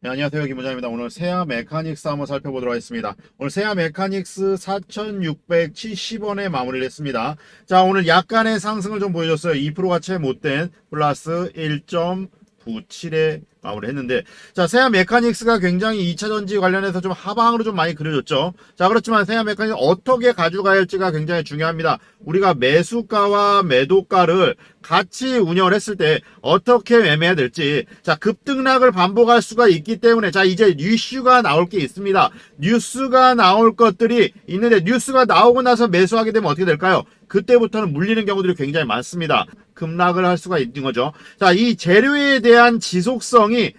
네, 안녕하세요. 김부장입니다. 오늘 세아 메카닉스 한번 살펴보도록 하겠습니다. 오늘 세아 메카닉스 4,670원에 마무리를 했습니다. 자, 오늘 약간의 상승을 좀 보여줬어요. 2%가 채 못된 플러스 1.97에 마무리 했는데, 자, 세아 메카닉스가 굉장히 2차 전지 관련해서 좀 하방으로 좀 많이 그려졌죠. 자, 그렇지만 세아 메카닉스 어떻게 가져가야 할지가 굉장히 중요합니다. 우리가 매수가와 매도가를 같이 운영을 했을 때 어떻게 매매해야 될지, 자, 급등락을 반복할 수가 있기 때문에, 자, 이제 뉴스가 나올 게 있습니다. 뉴스가 나올 것들이 있는데, 뉴스가 나오고 나서 매수하게 되면 어떻게 될까요? 그때부터는 물리는 경우들이 굉장히 많습니다. 급락을 할 수가 있는 거죠. 자, 이 재료에 대한 지속성을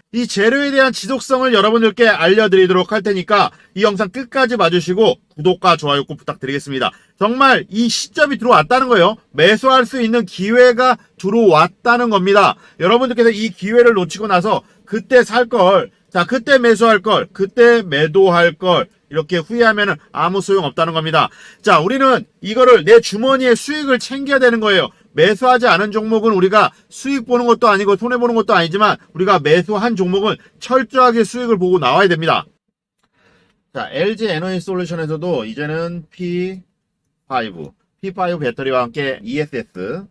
여러분들께 알려드리도록 할 테니까 이 영상 끝까지 봐주시고 구독과 좋아요 꼭 부탁드리겠습니다. 정말 이 시점이 들어왔다는 거예요. 매수할 수 있는 기회가 들어왔다는 겁니다. 여러분들께서 이 기회를 놓치고 나서 그때 살 걸, 자, 그때 매수할 걸, 그때 매도할 걸, 이렇게 후회하면 아무 소용 없다는 겁니다. 자, 우리는 이거를 내 주머니에 수익을 챙겨야 되는 거예요. 매수하지 않은 종목은 우리가 수익 보는 것도 아니고 손해보는 것도 아니지만 우리가 매수한 종목은 철저하게 수익을 보고 나와야 됩니다. 자, LG 에너지 솔루션에서도 이제는 P5 배터리와 함께 ESS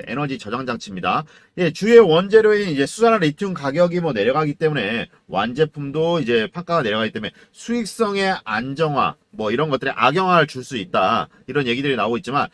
에너지 저장 장치입니다. 예, 주요 원재료인 이제 수산화 리튬 가격이 내려가기 때문에 완제품도 이제 판가가 내려가기 때문에 수익성의 안정화 이런 것들에 악영향을 줄 수 있다. 이런 얘기들이 나오고 있지만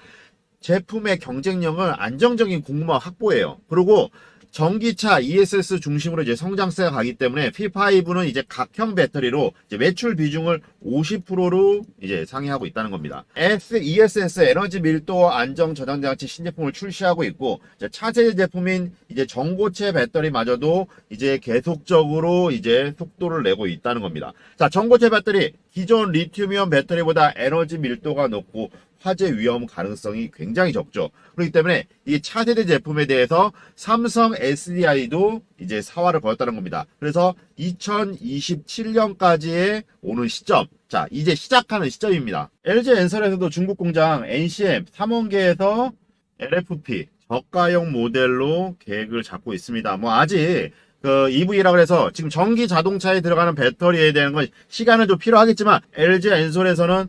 제품의 경쟁력은 안정적인 공급망 확보예요. 그리고 전기차 ESS 중심으로 이제 성장세가 가기 때문에 P5는 이제 각형 배터리로 이제 매출 비중을 50%로 이제 상회하고 있다는 겁니다. ESS 에너지 밀도 안정 저장 장치 신제품을 출시하고 있고, 이제 차세대 제품인 이제 전고체 배터리마저도 이제 계속적으로 이제 속도를 내고 있다는 겁니다. 자, 전고체 배터리 기존 리튬이온 배터리보다 에너지 밀도가 높고 화재 위험 가능성이 굉장히 적죠. 그렇기 때문에 이 차세대 제품에 대해서 삼성 SDI도 이제 사활을 걸었다는 겁니다. 그래서 2027년까지의 오는 시점, 자, 이제 시작하는 시점입니다. LG엔설에서도 중국 공장 NCM 3원계에서 LFP 저가형 모델로 계획을 잡고 있습니다. 아직 EV라고 해서 지금 전기 자동차에 들어가는 배터리에 대한 건 시간은 좀 필요하겠지만 LG엔솔에서는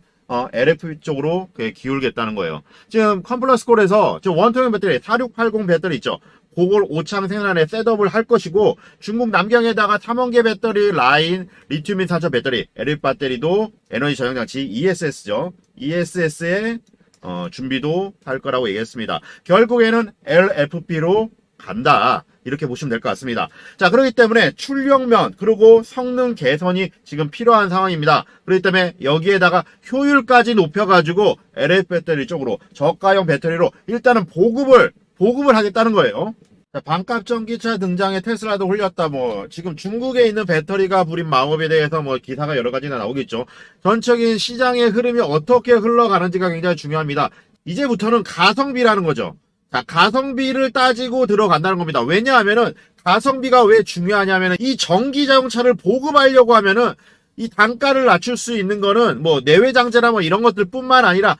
LFP 쪽으로 기울겠다는 거예요. 지금 컴플러스콜에서 지금 원통형 배터리 4680 배터리 있죠. 그걸 오창 생산에 셋업을 할 것이고, 중국 남경에다가 3원계 배터리 라인 리튬인 산소 배터리 LF 배터리도 에너지 저장 장치 ESS죠. ESS에 준비도 할 거라고 얘기했습니다. 결국에는 LFP로 간다. 이렇게 보시면 될 것 같습니다. 자, 그렇기 때문에 출력면 그리고 성능 개선이 지금 필요한 상황입니다. 그렇기 때문에 여기에다가 효율까지 높여가지고 LF 배터리 쪽으로 저가형 배터리로 일단은 보급을 하겠다는 거예요. 자, 반값 전기차 등장에 테슬라도 홀렸다. 지금 중국에 있는 배터리가 부린 마법에 대해서 기사가 여러 가지나 나오겠죠. 전체적인 시장의 흐름이 어떻게 흘러가는지가 굉장히 중요합니다. 이제부터는 가성비라는 거죠. 자, 가성비를 따지고 들어간다는 겁니다. 왜냐하면은 가성비가 왜 중요하냐면은 이 전기 자동차를 보급하려고 하면은 이 단가를 낮출 수 있는 거는 내외장재나 이런 것들 뿐만 아니라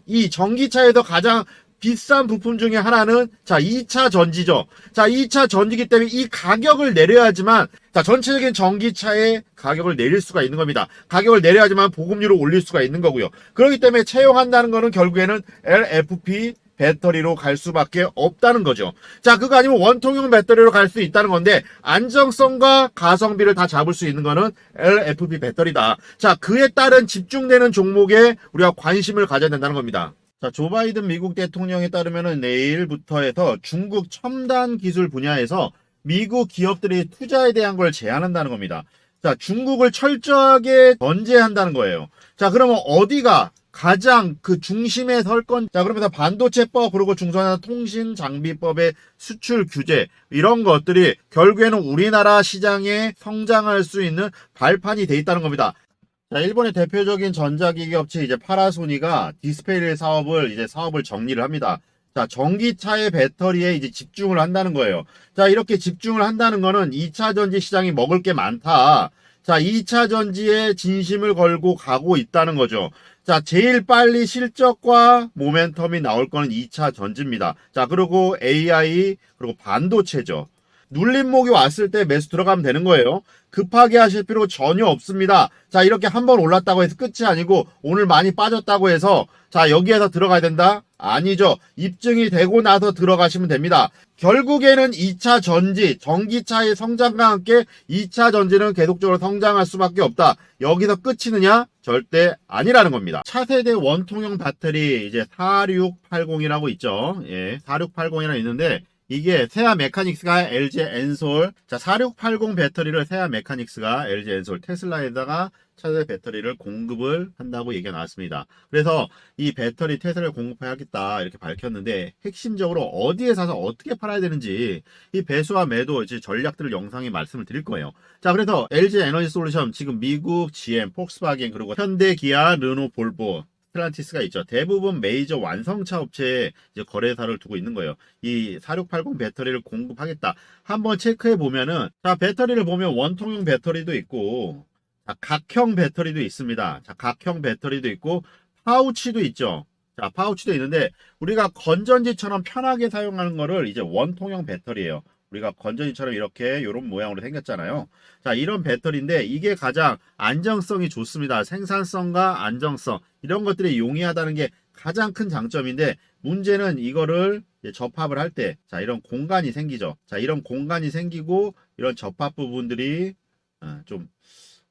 이 전기차에서 가장 비싼 부품 중에 하나는 2차 전지죠. 자, 2차 전지기 때문에 이 가격을 내려야지만 전체적인 전기차의 가격을 내릴 수가 있는 겁니다. 가격을 내려야지만 보급률을 올릴 수가 있는 거고요. 그렇기 때문에 채용한다는 거는 결국에는 LFP 배터리로 갈 수밖에 없다는 거죠. 자, 그거 아니면 원통형 배터리로 갈 수 있다는 건데, 안정성과 가성비를 다 잡을 수 있는 거는 LFP 배터리다. 자, 그에 따른 집중되는 종목에 우리가 관심을 가져야 된다는 겁니다. 자, 조 바이든 미국 대통령에 따르면은 내일부터 해서 중국 첨단 기술 분야에서 미국 기업들이 투자에 대한 걸 제한한다는 겁니다. 자, 중국을 철저하게 견제한다는 거예요. 자, 그러면 어디가 가장 중심에 설 건? 자, 그러면서 반도체법 그리고 중소산업통신장비법의 수출 규제 이런 것들이 결국에는 우리나라 시장에 성장할 수 있는 발판이 돼 있다는 겁니다. 자, 일본의 대표적인 전자기기 업체 이제 파나소닉가 디스플레이 사업을 정리를 합니다. 자, 전기차의 배터리에 이제 집중을 한다는 거예요. 자, 이렇게 집중을 한다는 거는 2차 전지 시장이 먹을 게 많다. 자, 2차 전지에 진심을 걸고 가고 있다는 거죠. 자, 제일 빨리 실적과 모멘텀이 나올 거는 2차 전지입니다. 자, 그리고 AI, 그리고 반도체죠. 눌림목이 왔을 때 매수 들어가면 되는 거예요. 급하게 하실 필요 전혀 없습니다. 자, 이렇게 한번 올랐다고 해서 끝이 아니고 오늘 많이 빠졌다고 해서 자, 여기에서 들어가야 된다? 아니죠. 입증이 되고 나서 들어가시면 됩니다. 결국에는 2차 전지, 전기차의 성장과 함께 2차 전지는 계속적으로 성장할 수밖에 없다. 여기서 끝이느냐? 절대 아니라는 겁니다. 차세대 원통형 배터리 이제 4680이라고 있죠. 예, 4680이라고 있는데 이게 세아 메카닉스가 LG 엔솔, 자 4680 배터리를 세아 메카닉스가 LG 엔솔 테슬라에다가 차세대 배터리를 공급을 한다고 얘기가 나왔습니다. 그래서 이 배터리 테슬라를 공급해야겠다 이렇게 밝혔는데 핵심적으로 어디에 사서 어떻게 팔아야 되는지 이 배수와 매도 이제 전략들을 영상에 말씀을 드릴 거예요. 자, 그래서 LG 에너지 솔루션 지금 미국 GM, 폭스바겐 그리고 현대, 기아, 르노, 볼보 스텔란티스가 있죠. 대부분 메이저 완성차 업체에 이제 거래사를 두고 있는 거예요. 이 4680 배터리를 공급하겠다. 한번 체크해 보면은 자, 배터리를 보면 원통형 배터리도 있고 자, 각형 배터리도 있습니다. 자, 각형 배터리도 있고 파우치도 있죠. 자, 파우치도 있는데 우리가 건전지처럼 편하게 사용하는 거를 이제 원통형 배터리예요. 우리가 건전지처럼 이렇게 이런 모양으로 생겼잖아요. 자, 이런 배터리인데 이게 가장 안정성이 좋습니다. 생산성과 안정성 이런 것들이 용이하다는 게 가장 큰 장점인데 문제는 이거를 접합을 할 때 자, 이런 공간이 생기죠. 자, 이런 공간이 생기고 이런 접합 부분들이 좀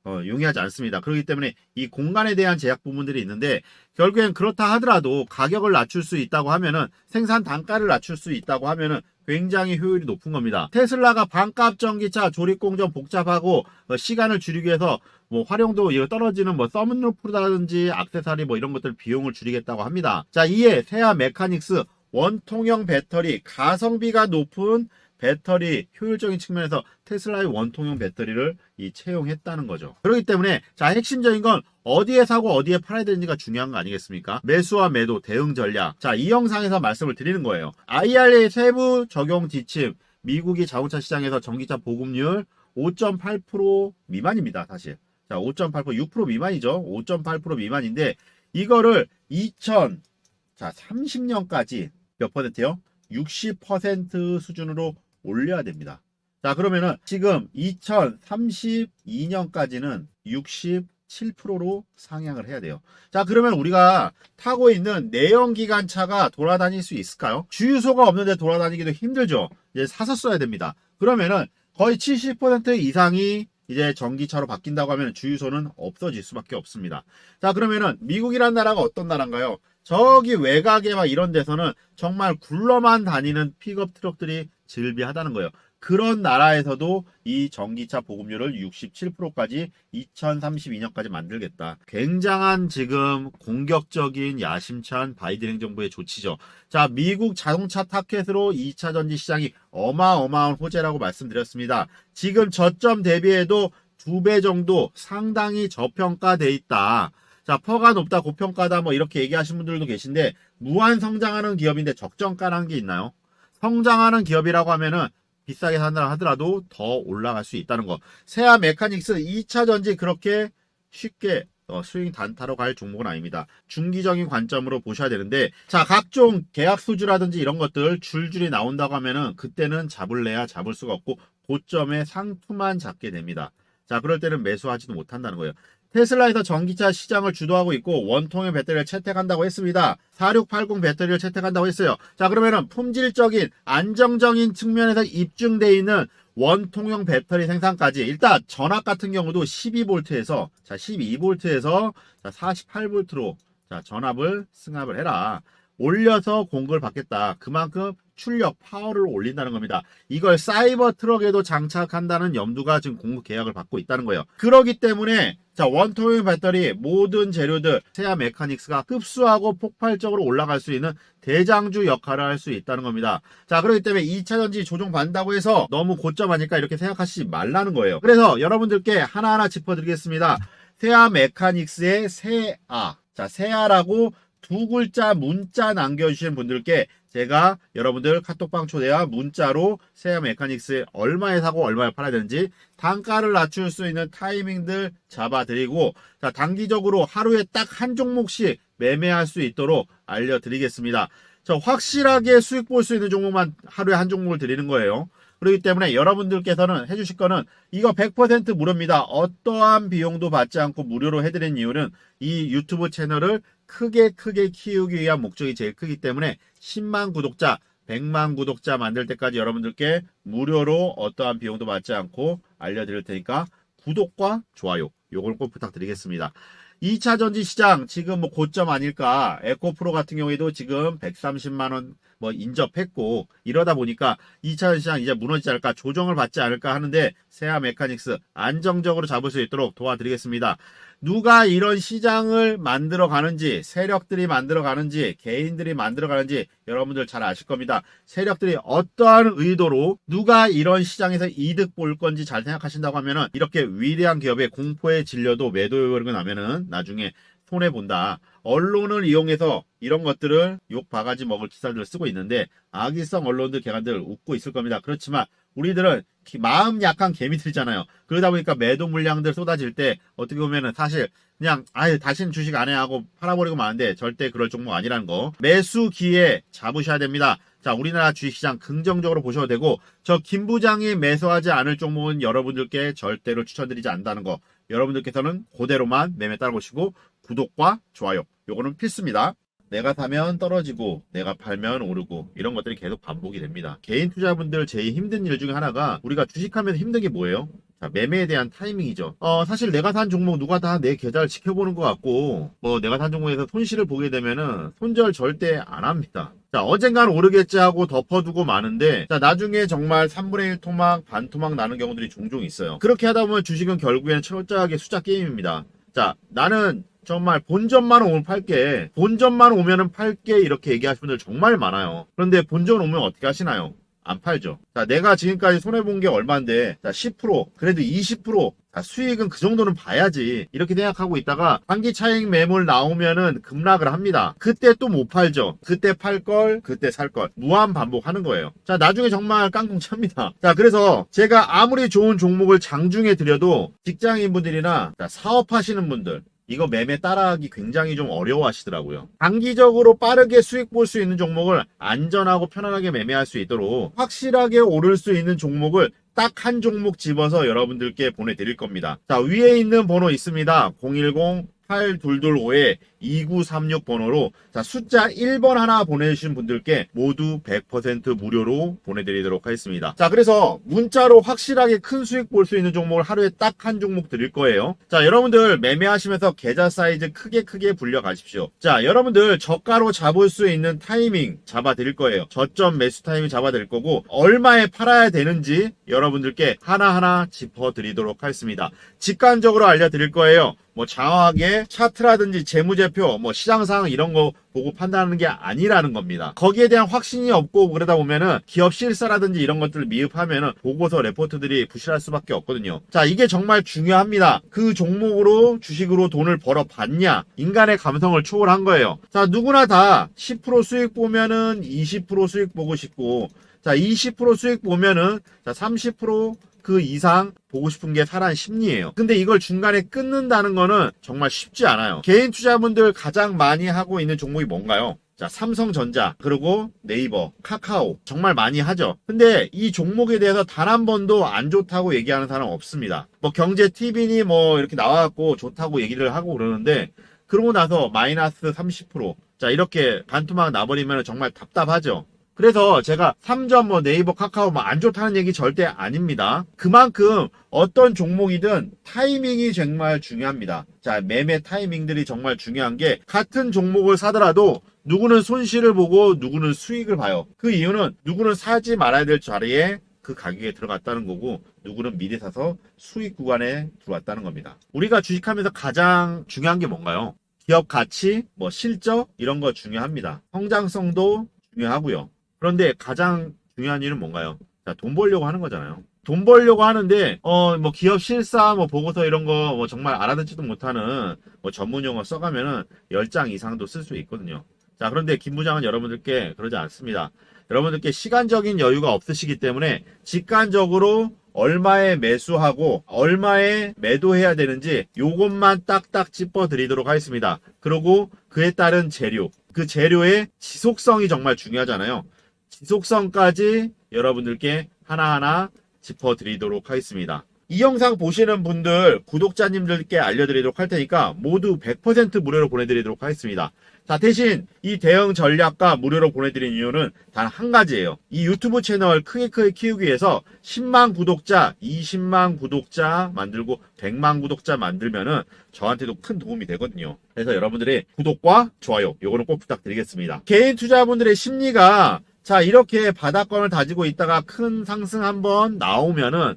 용이하지 않습니다. 그렇기 때문에 이 공간에 대한 제약 부분들이 있는데 결국엔 그렇다 하더라도 가격을 낮출 수 있다고 하면은 생산 단가를 낮출 수 있다고 하면은 굉장히 효율이 높은 겁니다. 테슬라가 반값 전기차 조립 공정 복잡하고 시간을 줄이기 위해서 뭐 활용도 이거 떨어지는 뭐 썬루프라든지 액세서리 뭐 이런 것들 비용을 줄이겠다고 합니다. 자, 이에 세아 메카닉스 원통형 배터리 가성비가 높은 배터리 효율적인 측면에서 테슬라의 원통형 배터리를 채용했다는 거죠. 그렇기 때문에 자, 핵심적인 건 어디에 사고 어디에 팔아야 되는지가 중요한 거 아니겠습니까? 매수와 매도 대응 전략. 자, 이 영상에서 말씀을 드리는 거예요. IRA 세부 적용 지침, 미국이 자동차 시장에서 전기차 보급률 5.8% 미만입니다. 사실. 자, 5.8% 6% 미만이죠. 5.8% 미만인데 이거를 2030년까지 몇 퍼센트요? 60% 수준으로 올려야 됩니다. 자, 그러면은 지금 2032년까지는 67%로 상향을 해야 돼요. 자, 그러면 우리가 타고 있는 내연기관차가 돌아다닐 수 있을까요? 주유소가 없는데 돌아다니기도 힘들죠. 이제 사서 써야 됩니다. 그러면은 거의 70% 이상이 이제 전기차로 바뀐다고 하면 주유소는 없어질 수밖에 없습니다. 자, 그러면은 미국이란 나라가 어떤 나라인가요? 저기 외곽에 막 이런 데서는 정말 굴러만 다니는 픽업 트럭들이 즐비하다는 거예요. 그런 나라에서도 이 전기차 보급률을 67%까지 2032년까지 만들겠다. 굉장한 지금 공격적인 야심찬 바이든 행정부의 조치죠. 자, 미국 자동차 타켓으로 2차 전지 시장이 어마어마한 호재라고 말씀드렸습니다. 지금 저점 대비해도 2배 정도 상당히 저평가돼 있다. 자, 퍼가 높다, 고평가다 뭐 이렇게 얘기하시는 분들도 계신데 무한 성장하는 기업인데 적정가라는 게 있나요? 성장하는 기업이라고 하면은 비싸게 산다 하더라도 더 올라갈 수 있다는 거. 세아 메카닉스 2차 전지 그렇게 쉽게 스윙 단타로 갈 종목은 아닙니다. 중기적인 관점으로 보셔야 되는데 자, 각종 계약 수주라든지 이런 것들 줄줄이 나온다고 하면은 그때는 잡을래야 잡을 수가 없고 고점에 상투만 잡게 됩니다. 자, 그럴 때는 매수하지도 못한다는 거예요. 테슬라에서 전기차 시장을 주도하고 있고 원통형 배터리를 채택한다고 했습니다. 4680 배터리를 채택한다고 했어요. 자, 그러면은 품질적인 안정적인 측면에서 입증되어 있는 원통형 배터리 생산까지 일단 전압 같은 경우도 12V에서 자 12V에서 자 48V로 자 전압을 승합을 해라. 올려서 공급을 받겠다. 그만큼 출력, 파워를 올린다는 겁니다. 이걸 사이버 트럭에도 장착한다는 염두가 지금 공급 계약을 받고 있다는 거예요. 그렇기 때문에 자, 원통형 배터리 모든 재료들 세아 메카닉스가 흡수하고 폭발적으로 올라갈 수 있는 대장주 역할을 할 수 있다는 겁니다. 자, 그렇기 때문에 2차 전지 조정받는다고 해서 너무 고점 아닐까 이렇게 생각하시지 말라는 거예요. 그래서 여러분들께 하나하나 짚어드리겠습니다. 세아 메카닉스의 세아. 자, 세아라고 두 글자 문자 남겨주시는 분들께 제가 여러분들 카톡방 초대와 문자로 세아 메카닉스 얼마에 사고 얼마에 팔아야 되는지 단가를 낮출 수 있는 타이밍들 잡아드리고 자, 단기적으로 하루에 딱 한 종목씩 매매할 수 있도록 알려드리겠습니다. 자, 확실하게 수익 볼 수 있는 종목만 하루에 한 종목을 드리는 거예요. 그렇기 때문에 여러분들께서는 해주실 거는 이거 100% 무료입니다. 어떠한 비용도 받지 않고 무료로 해드린 이유는 이 유튜브 채널을 크게 키우기 위한 목적이 제일 크기 때문에 10만 구독자 100만 구독자 만들 때까지 여러분들께 무료로 어떠한 비용도 받지 않고 알려드릴 테니까 구독과 좋아요 요걸 꼭 부탁드리겠습니다. 2차 전지 시장 지금 뭐 고점 아닐까. 에코프로 같은 경우에도 지금 130만원 뭐 인접했고 이러다 보니까 2차 시장 이제 무너지지 않을까, 조정을 받지 않을까 하는데 세아 메카닉스 안정적으로 잡을 수 있도록 도와드리겠습니다. 누가 이런 시장을 만들어 가는지, 세력들이 만들어 가는지, 개인들이 만들어 가는지 여러분들 잘 아실 겁니다. 세력들이 어떠한 의도로 누가 이런 시장에서 이득 볼 건지 잘 생각하신다고 하면은 이렇게 위대한 기업의 공포에 질려도 매도 요구가 나면은 나중에 손해본다. 언론을 이용해서 이런 것들을 욕 바가지 먹을 기사들을 쓰고 있는데 악의성 언론들 개간들 웃고 있을 겁니다. 그렇지만 우리들은 마음 약한 개미들이잖아요. 그러다 보니까 매도 물량들 쏟아질 때 어떻게 보면은 사실 그냥 아예 다시는 주식 안 해 하고 팔아버리고 마는데 절대 그럴 종목 아니라는 거. 매수 기회 잡으셔야 됩니다. 자, 우리나라 주식시장 긍정적으로 보셔도 되고 저 김 부장이 매수하지 않을 종목은 여러분들께 절대로 추천드리지 않는다는 거. 여러분들께서는 그대로만 매매 따라보시고 구독과 좋아요 요거는 필수입니다. 내가 사면 떨어지고 내가 팔면 오르고 이런 것들이 계속 반복이 됩니다. 개인 투자분들 제일 힘든 일 중에 하나가 우리가 주식하면서 힘든 게 뭐예요? 자, 매매에 대한 타이밍이죠. 사실 내가 산 종목 누가 다 내 계좌를 지켜보는 것 같고 뭐 내가 산 종목에서 손실을 보게 되면은 손절 절대 안 합니다. 자, 언젠간 오르겠지 하고 덮어두고 마는데 자, 나중에 정말 3분의 1 토막 반 토막 나는 경우들이 종종 있어요. 그렇게 하다 보면 주식은 결국에는 철저하게 숫자 게임입니다. 자, 나는 정말 본전만 오면 팔게, 본전만 오면은 팔게 이렇게 얘기하시는 분들 정말 많아요. 그런데 본전 오면 어떻게 하시나요? 안 팔죠. 자, 내가 지금까지 손해본 게 얼만데 자, 10% 그래도 20% 자, 수익은 그 정도는 봐야지 이렇게 생각하고 있다가 단기 차익 매물 나오면은 급락을 합니다. 그때 또 못 팔죠. 그때 팔걸 그때 살걸 무한 반복하는 거예요. 자, 나중에 정말 깡통 찹니다. 자, 그래서 제가 아무리 좋은 종목을 장중에 드려도 직장인분들이나 사업하시는 분들 이거 매매 따라하기 굉장히 좀 어려워 하시더라고요. 단기적으로 빠르게 수익 볼 수 있는 종목을 안전하고 편안하게 매매할 수 있도록 확실하게 오를 수 있는 종목을 딱 한 종목 집어서 여러분들께 보내드릴 겁니다. 자, 위에 있는 번호 있습니다. 010-8225-2936 번호로 자, 숫자 1번 하나 보내주신 분들께 모두 100% 무료로 보내드리도록 하겠습니다. 자, 그래서 문자로 확실하게 큰 수익 볼 수 있는 종목을 하루에 딱 한 종목 드릴 거예요. 자, 여러분들 매매하시면서 계좌 사이즈 크게 불려 가십시오. 자, 여러분들 저가로 잡을 수 있는 타이밍 잡아 드릴 거예요. 저점 매수 타이밍 잡아 드릴 거고 얼마에 팔아야 되는지 여러분들께 하나하나 짚어 드리도록 하겠습니다. 직관적으로 알려드릴 거예요. 뭐 장황하게 차트라든지 재무제표 뭐 시장 상황 이런 거 보고 판단하는 게 아니라는 겁니다. 거기에 대한 확신이 없고 그러다 보면은 기업 실사라든지 이런 것들을 미흡하면은 보고서 레포트들이 부실할 수밖에 없거든요. 자, 이게 정말 중요합니다. 그 종목으로 주식으로 돈을 벌어 봤냐? 인간의 감성을 초월한 거예요. 자, 누구나 다 10% 수익 보면은 20% 수익 보고 싶고 자, 20% 수익 보면은 자, 30% 그 이상 보고 싶은 게 사람 심리예요. 근데 이걸 중간에 끊는다는 거는 정말 쉽지 않아요. 개인 투자분들 가장 많이 하고 있는 종목이 뭔가요? 자, 삼성전자, 그리고 네이버, 카카오 정말 많이 하죠. 근데 이 종목에 대해서 단 한 번도 안 좋다고 얘기하는 사람 없습니다. 뭐 경제 TV니 뭐 이렇게 나와갖고 좋다고 얘기를 하고 그러는데 그러고 나서 마이너스 30% 자, 이렇게 반토막 나버리면 정말 답답하죠. 그래서 제가 3점 뭐 네이버 카카오 뭐 안 좋다는 얘기 절대 아닙니다. 그만큼 어떤 종목이든 타이밍이 정말 중요합니다. 자, 매매 타이밍들이 정말 중요한 게 같은 종목을 사더라도 누구는 손실을 보고 누구는 수익을 봐요. 그 이유는 누구는 사지 말아야 될 자리에 그 가격에 들어갔다는 거고 누구는 미리 사서 수익 구간에 들어왔다는 겁니다. 우리가 주식하면서 가장 중요한 게 뭔가요? 기업 가치, 뭐 실적 이런 거 중요합니다. 성장성도 중요하고요. 그런데 가장 중요한 일은 뭔가요? 자, 돈 벌려고 하는 거잖아요. 돈 벌려고 하는데 뭐 기업 실사 뭐 보고서 이런 거 뭐 정말 알아듣지도 못하는 뭐 전문 용어 써가면은 10장 이상도 쓸 수 있거든요. 자, 그런데 김 부장은 여러분들께 그러지 않습니다. 여러분들께 시간적인 여유가 없으시기 때문에 직관적으로 얼마에 매수하고 얼마에 매도해야 되는지 요것만 딱딱 짚어 드리도록 하겠습니다. 그리고 그에 따른 재료, 그 재료의 지속성이 정말 중요하잖아요. 지속성까지 여러분들께 하나하나 짚어드리도록 하겠습니다. 이 영상 보시는 분들, 구독자님들께 알려드리도록 할 테니까 모두 100% 무료로 보내드리도록 하겠습니다. 자, 대신 이 대응 전략과 무료로 보내드린 이유는 단 한 가지예요. 이 유튜브 채널 크게 키우기 위해서 10만 구독자, 20만 구독자 만들고 100만 구독자 만들면은 저한테도 큰 도움이 되거든요. 그래서 여러분들의 구독과 좋아요, 요거는 꼭 부탁드리겠습니다. 개인 투자분들의 심리가 자, 이렇게 바닥권을 다지고 있다가 큰 상승 한번 나오면은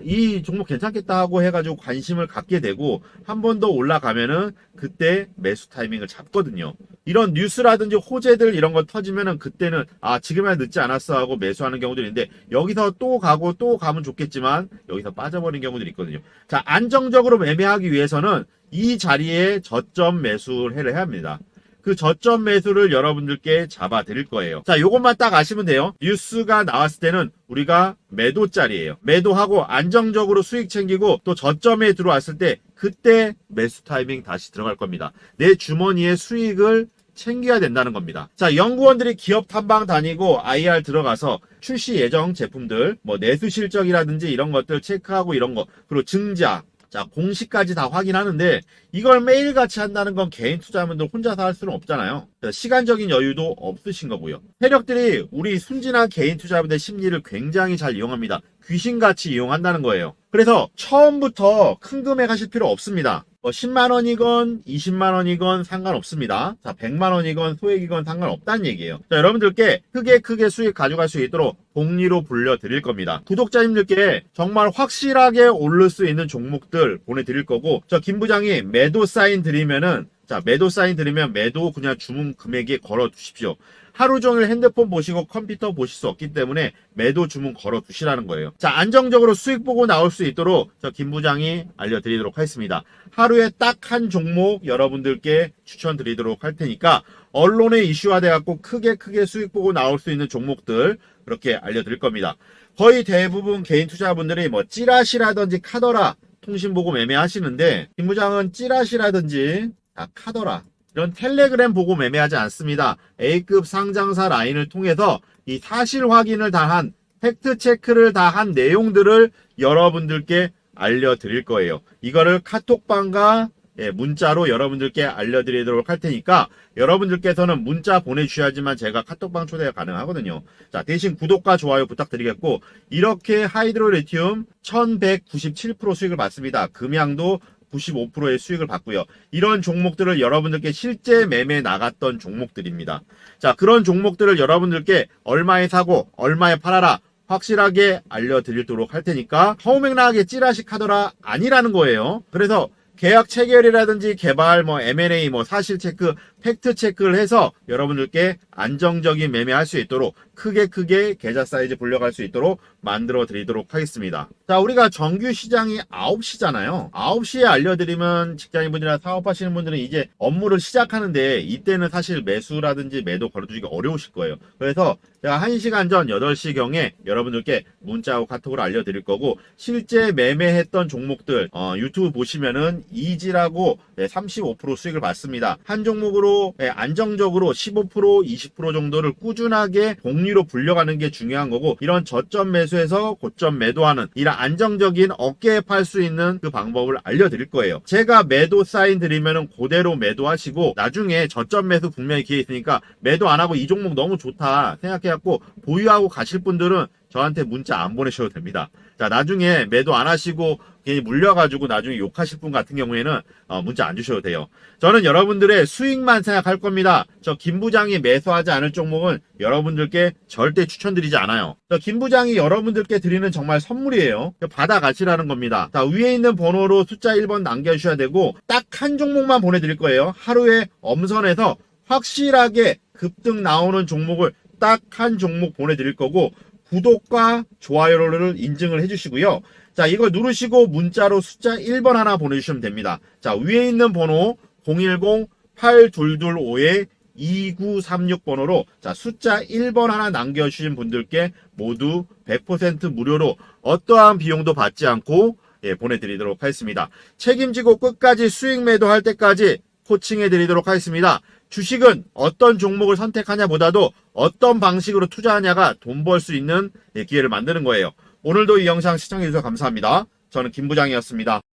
이 종목 괜찮겠다 하고 해가지고 관심을 갖게 되고 한 번 더 올라가면은 그때 매수 타이밍을 잡거든요. 이런 뉴스라든지 호재들 이런 거 터지면은 그때는 지금이야 늦지 않았어 하고 매수하는 경우들이 있는데 여기서 또 가고 또 가면 좋겠지만 여기서 빠져버린 경우들이 있거든요. 자, 안정적으로 매매하기 위해서는 이 자리에 저점 매수를 해야 합니다. 그 저점 매수를 여러분들께 잡아 드릴 거예요. 자, 요것만 딱 아시면 돼요. 뉴스가 나왔을 때는 우리가 매도짜리예요. 매도하고 안정적으로 수익 챙기고 또 저점에 들어왔을 때 그때 매수 타이밍 다시 들어갈 겁니다. 내 주머니에 수익을 챙겨야 된다는 겁니다. 자, 연구원들이 기업 탐방 다니고 IR 들어가서 출시 예정 제품들, 뭐 내수 실적이라든지 이런 것들 체크하고 이런 거, 그리고 증자, 자, 공시까지 다 확인하는데 이걸 매일같이 한다는 건 개인 투자자분들 혼자서 할 수는 없잖아요. 시간적인 여유도 없으신 거고요. 세력들이 우리 순진한 개인 투자자분들의 심리를 굉장히 잘 이용합니다. 귀신같이 이용한다는 거예요. 그래서 처음부터 큰 금액 하실 필요 없습니다. 10만원이건 20만원이건 상관없습니다. 자, 100만원이건 소액이건 상관없다는 얘기예요. 자, 여러분들께 크게 수익 가져갈 수 있도록 복리로 불려드릴 겁니다. 구독자님들께 정말 확실하게 오를 수 있는 종목들 보내드릴 거고, 저 김 부장이 매도 사인 드리면은, 자, 매도 사인 드리면 매도 그냥 주문 금액에 걸어 두십시오. 하루 종일 핸드폰 보시고 컴퓨터 보실 수 없기 때문에 매도 주문 걸어 두시라는 거예요. 자, 안정적으로 수익 보고 나올 수 있도록 저 김 부장이 알려드리도록 하겠습니다. 하루에 딱 한 종목 여러분들께 추천드리도록 할 테니까 언론에 이슈화 돼갖고 크게 수익 보고 나올 수 있는 종목들 그렇게 알려드릴 겁니다. 거의 대부분 개인 투자분들이 뭐 찌라시라든지 카더라 통신 보고 매매하시는데 김 부장은 찌라시라든지 카더라 이런 텔레그램 보고 매매하지 않습니다. A급 상장사 라인을 통해서 이 사실 확인을 다 한, 팩트 체크를 다 한 내용들을 여러분들께 알려드릴 거예요. 이거를 카톡방과 문자로 여러분들께 알려드리도록 할 테니까 여러분들께서는 문자 보내주셔야지만 제가 카톡방 초대가 가능하거든요. 자, 대신 구독과 좋아요 부탁드리겠고, 이렇게 하이드로리튬 1197% 수익을 받습니다. 금양도 95%의 수익을 받고요. 이런 종목들을 여러분들께 실제 매매 나갔던 종목들입니다. 자, 그런 종목들을 여러분들께 얼마에 사고 얼마에 팔아라 확실하게 알려드리도록 할 테니까 허무맹랑하게 찌라시 카더라 아니라는 거예요. 그래서 계약 체결이라든지 개발, M&A, 사실 체크, 팩트 체크를 해서 여러분들께 안정적인 매매할 수 있도록 크게 계좌 사이즈 불려갈 수 있도록 만들어 드리도록 하겠습니다. 자, 우리가 정규 시장이 9시잖아요. 9시에 알려드리면 직장인분들이나 사업하시는 분들은 이제 업무를 시작하는데 이때는 사실 매수라든지 매도 걸어두기가 어려우실 거예요. 그래서 제가 1시간 전 8시경에 여러분들께 문자하고 카톡으로 알려드릴 거고, 실제 매매했던 종목들 유튜브 보시면은 이지라고 35% 수익을 받습니다. 한 종목으로 안정적으로 15% 20% 정도를 꾸준하게 복리로 불려가는 게 중요한 거고, 이런 저점 매수에서 고점 매도하는 이런 안정적인 어깨에 팔 수 있는 그 방법을 알려드릴 거예요. 제가 매도 사인 드리면은 그대로 매도하시고 나중에 저점 매수 분명히 기회 있으니까 매도 안 하고 이 종목 너무 좋다 생각해갖고 보유하고 가실 분들은 저한테 문자 안 보내셔도 됩니다. 자, 나중에 매도 안 하시고 괜히 물려가지고 나중에 욕하실 분 같은 경우에는 문자 안 주셔도 돼요. 저는 여러분들의 수익만 생각할 겁니다. 저 김 부장이 매수하지 않을 종목은 여러분들께 절대 추천드리지 않아요. 저 김 부장이 여러분들께 드리는 정말 선물이에요. 받아가시라는 겁니다. 자, 위에 있는 번호로 숫자 1번 남겨주셔야 되고 딱 한 종목만 보내드릴 거예요. 하루에 엄선해서 확실하게 급등 나오는 종목을 딱 한 종목 보내드릴 거고, 구독과 좋아요를 인증을 해주시고요. 자, 이걸 누르시고 문자로 숫자 1번 하나 보내주시면 됩니다. 자, 위에 있는 번호 010-8225-2936번호로 자, 숫자 1번 하나 남겨주신 분들께 모두 100% 무료로 어떠한 비용도 받지 않고 보내드리도록 하겠습니다. 책임지고 끝까지 수익 매도할 때까지 코칭해 드리도록 하겠습니다. 주식은 어떤 종목을 선택하냐보다도 어떤 방식으로 투자하냐가 돈 벌 수 있는 기회를 만드는 거예요. 오늘도 이 영상 시청해주셔서 감사합니다. 저는 김 부장이었습니다.